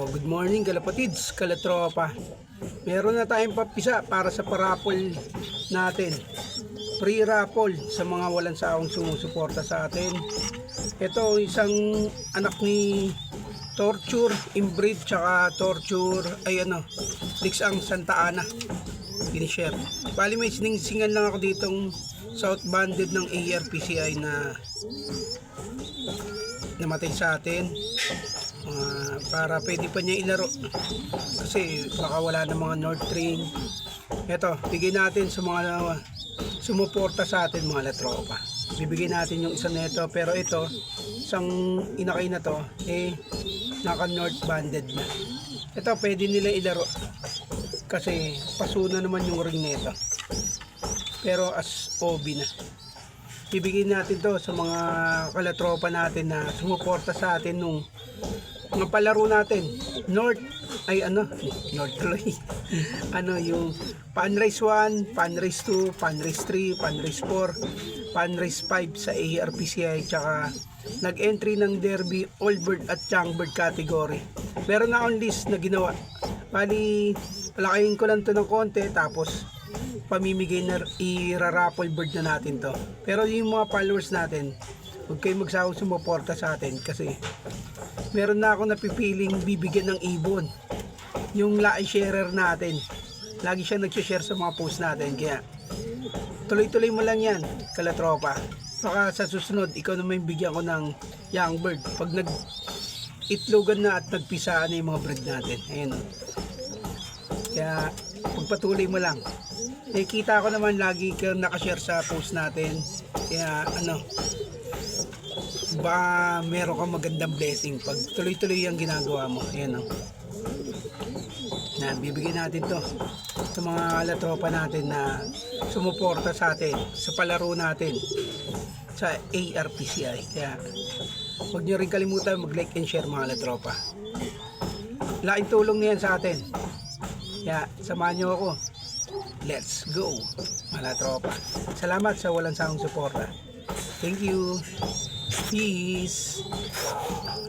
Good morning kalapatids, kalatropa. Meron na tayong papisa para sa parapol natin. Free raffle sa mga walang sawang sumusuporta sa atin. Ito isang anak ni Torture Inbreed tsaka Torture Lixang Santa Ana. Pinishare. Bali may siningsingan lang ako ditong South Banded ng ARPCI na namatay sa atin. Para pwede pa niya ilaro kasi baka wala na mga North Train. Ito, bigyan natin sa mga sumuporta sa atin mga latropa. Bibigyan natin yung isa nito, pero ito isang inakay na to naka North Banded na. Ito pwede nila ilaro kasi paso na naman yung ring nito, pero as OB na. Bibigyan natin to sa mga kalatropa natin na sumuporta sa atin nung mga palaro natin. North tuloy. Yung Panrace 1, Panrace 2, Panrace 3, Panrace 4, Panrace 5 sa ARPCI, tsaka nag-entry ng Derby, All Bird at Young Bird category. Meron na akong list na ginawa. Bali, palakayin ko lang to ng konti, tapos pamimigay na i-raffle bird na natin to. Pero yung mga followers natin, huwag kayo magsawang sumuporta sa atin kasi meron na ako napipiling bibigyan ng ibon. Yung like sharer natin, lagi siya nag-share sa mga post natin, kaya tuloy-tuloy mo lang yan kalatropa. Baka sa susunod ikaw naman bigyan ko ng young bird pag nag-itlogan na at nagpisaan na yung mga breed natin. Ayun. Kaya pagpatuloy mo lang. Nakikita ko naman lagi kang nakashare sa post natin, kaya ba meron kang magandang blessing pag tuloy-tuloy yung ginagawa mo. Ayan na bibigyan natin to sa mga latropa natin na sumuporta sa atin sa palaro natin sa ARPCI. Kaya huwag nyo rin kalimutan mag-like and share mga latropa. Laking tulong niyan sa atin, kaya samahan nyo ako. Let's go mga latropa. Salamat sa walang sawang suporta. Thank you. Peace.